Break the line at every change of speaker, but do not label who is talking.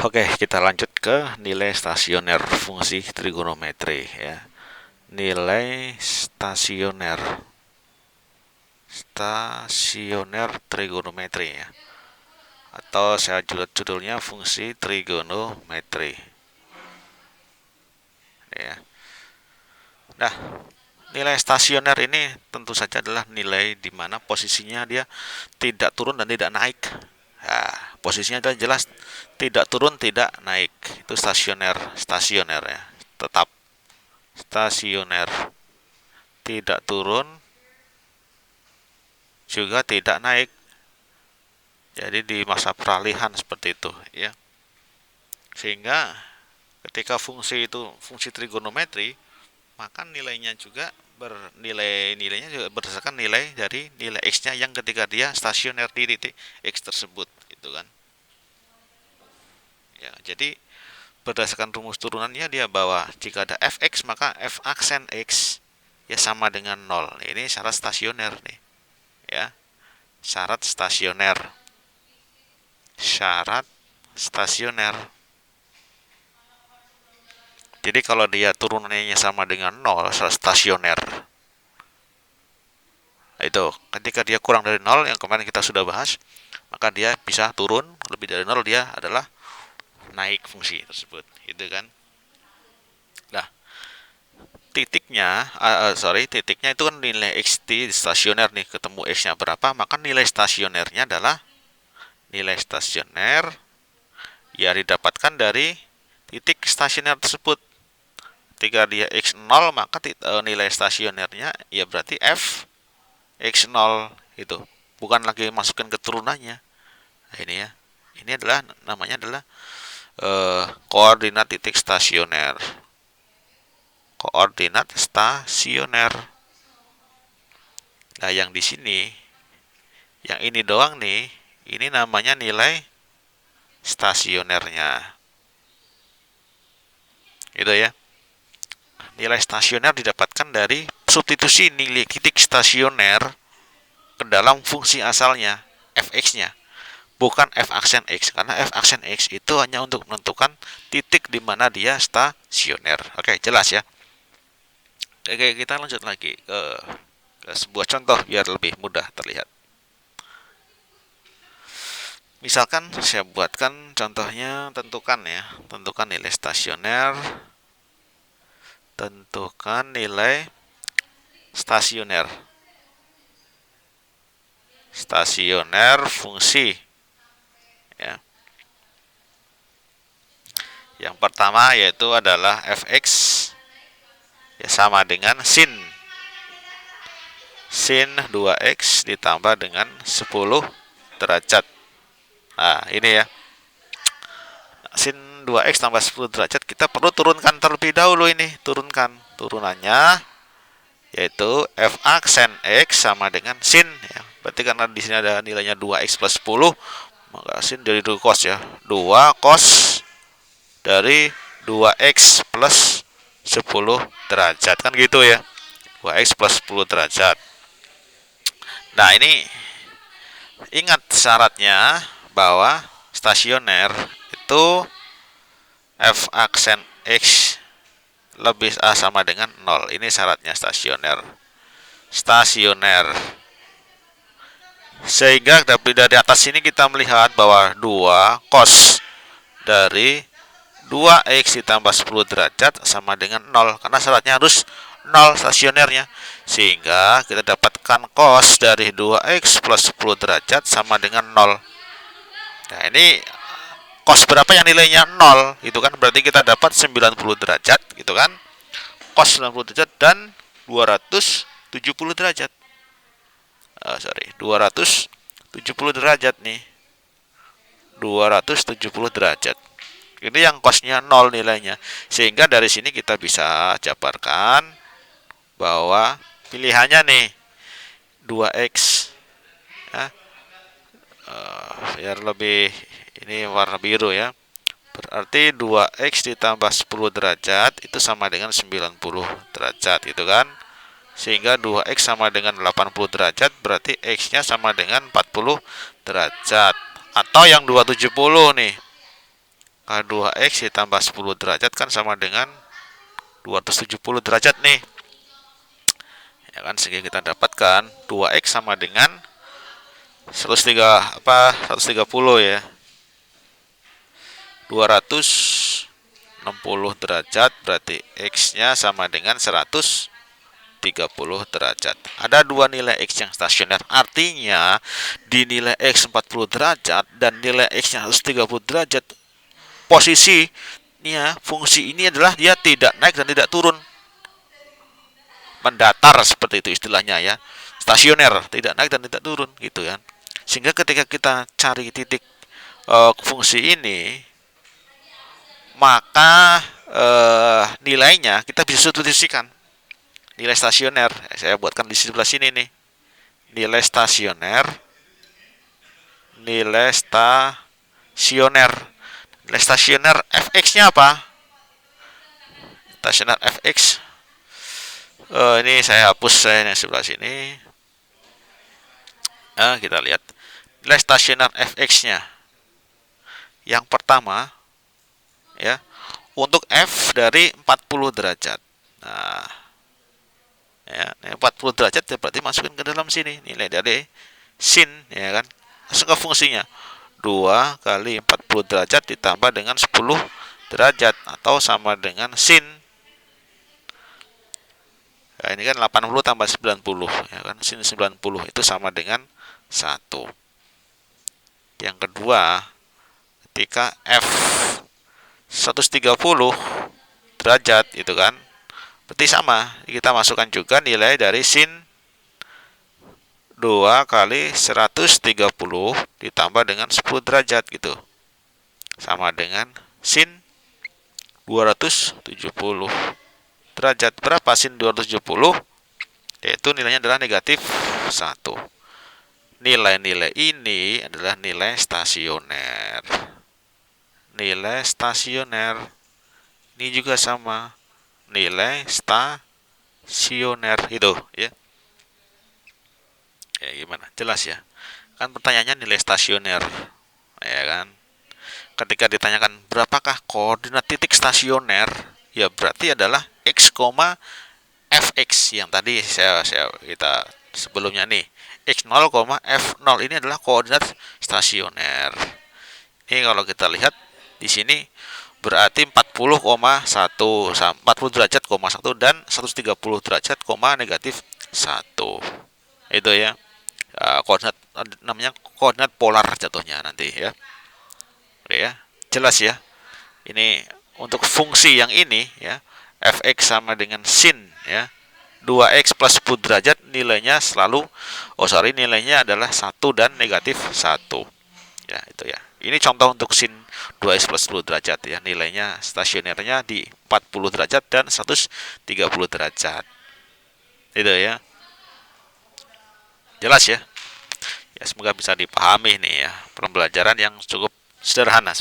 Oke, kita lanjut ke nilai stasioner fungsi trigonometri ya. Nilai stasioner trigonometri ya. Atau saya judulnya fungsi trigonometri ya. Nah, nilai stasioner ini tentu saja adalah nilai di mana posisinya dia tidak turun dan tidak naik. Nah, posisinya adalah jelas tidak turun, tidak naik. Itu stasioner ya. Tetap stasioner, tidak turun, juga tidak naik. Jadi di masa peralihan seperti itu ya. Sehingga ketika fungsi itu fungsi trigonometri, maka nilainya juga berdasarkan nilai dari nilai x-nya yang ketika dia stasioner di titik x tersebut, itu kan. Ya, jadi berdasarkan rumus turunannya dia bahwa jika ada fx maka f aksen x ya sama dengan 0. Ini syarat stasioner nih. Ya, syarat stasioner. Syarat stasioner. Jadi kalau dia turunannya sama dengan 0, stasioner. Itu, ketika dia kurang dari 0 yang kemarin kita sudah bahas, maka dia bisa turun, lebih dari 0 dia adalah naik fungsi tersebut, gitu kan. Nah, titiknya itu kan nilai x di stasioner nih, ketemu x-nya berapa, maka nilai stasionernya adalah nilai stasioner ya didapatkan dari titik stasioner tersebut. Ketika dia x0 maka nilai stasionernya ya berarti f x0 itu. Bukan lagi masukin keturunannya. Nah, ini ya. Ini adalah namanya adalah koordinat titik stasioner. Koordinat stasioner. Nah, yang di sini yang ini doang nih, ini namanya nilai stasionernya. Gitu ya. Nilai stasioner didapatkan dari substitusi nilai titik stasioner ke dalam fungsi asalnya, fx-nya. Bukan f aksen x, karena f aksen x itu hanya untuk menentukan titik di mana dia stasioner. Oke, jelas ya. Oke, kita lanjut lagi ke sebuah contoh biar lebih mudah terlihat. Misalkan saya buatkan contohnya, tentukan nilai stasioner, stasioner fungsi ya. Yang pertama yaitu adalah fx ya sama dengan sin 2x ditambah dengan 10 derajat. Nah, ini ya. Sin 2x tambah 10 derajat kita perlu turunkan terlebih dahulu ini. Turunannya yaitu f aksen x sama dengan sin ya. Berarti karena di sini ada nilainya 2x plus 10, maka sin dari 2 cos ya. 2 cos dari 2x plus 10 derajat kan gitu ya. 2x plus 10 derajat. Nah, ini ingat syaratnya bahwa stasioner itu f aksen x lebih a sama dengan 0. Ini syaratnya stasioner. Sehingga dari atas sini kita melihat bahwa 2 cos dari 2x ditambah 10 derajat sama dengan 0. Karena syaratnya harus 0 stasionernya. Sehingga kita dapatkan cos dari 2x plus 10 derajat sama dengan 0. Nah, ini cos berapa yang nilainya 0? Itu kan berarti kita dapat 90 derajat gitu kan. Cos 90 derajat dan 270 derajat. 270 derajat nih. 270 derajat. Ini yang cosnya 0 nilainya. Sehingga dari sini kita bisa jabarkan bahwa pilihannya nih 2x ya, biar lebih ini warna biru ya. Berarti 2x ditambah 10 derajat itu sama dengan 90 derajat itu kan. Sehingga 2x sama dengan 80 derajat berarti x-nya sama dengan 40 derajat. Atau yang 270 nih. K2X ditambah 10 derajat kan sama dengan 270 derajat nih. Ya kan, sehingga kita dapatkan 2X sama dengan 130 ya. 260 derajat berarti X-nya sama dengan 130 derajat. Ada dua nilai X yang stasioner. Artinya di nilai X 40 derajat dan nilai X-nya 130 derajat, posisinya fungsi ini adalah dia tidak naik dan tidak turun. Mendatar seperti itu istilahnya ya. Stasioner, tidak naik dan tidak turun gitu kan. Sehingga ketika kita cari titik fungsi ini, maka nilainya kita bisa substitusikan. Nilai stasioner, saya buatkan di sebelah sini nih. Nilai stasioner, nilai stasioner. Nilai stasioner fx-nya apa? Stasioner fx. Ini saya hapus saya yang sebelah sini. Nah, kita lihat nilai stasioner fx-nya. Yang pertama ya, untuk f dari 40 derajat. Nah, ya, 40 derajat berarti masukin ke dalam sini nilai dari sin ya kan. Langsung ke fungsinya. 2 kali 40 derajat ditambah dengan 10 derajat atau sama dengan sin. Nah, ini kan 80 tambah 90 ya kan, sin 90 itu sama dengan 1. Yang kedua, ketika f 130 derajat itu kan, berarti sama, kita masukkan juga nilai dari sin 2 kali 130 ditambah dengan 10 derajat gitu, sama dengan sin 270 derajat. Berapa sin 270? Yaitu nilainya adalah negatif 1. Nilai-nilai ini adalah nilai stasioner. Nilai stasioner ini juga sama, nilai stasioner itu ya. Ya gimana? Jelas ya? Kan pertanyaannya nilai stasioner. Ya kan? Ketika ditanyakan berapakah koordinat titik stasioner, ya berarti adalah x, fx yang tadi kita sebelumnya nih. X0, F0 ini adalah koordinat stasioner. Ini kalau kita lihat di sini berarti 40,1, 40 derajat, 1 dan 130 derajat, negatif 1. Itu ya. Koordinat namanya koordinat polar jatuhnya nanti ya. Oke ya. Jelas ya. Ini untuk fungsi yang ini ya. Fx sama dengan sin ya. 2x plus 10 derajat nilainya selalu nilainya adalah 1 dan negatif 1. Ya, itu ya. Ini contoh untuk sin 2x plus 10 derajat ya. Nilainya stasionernya di 40 derajat dan 130 derajat. Itu ya. Jelas ya? Ya, semoga bisa dipahami nih ya. Pembelajaran yang cukup sederhana.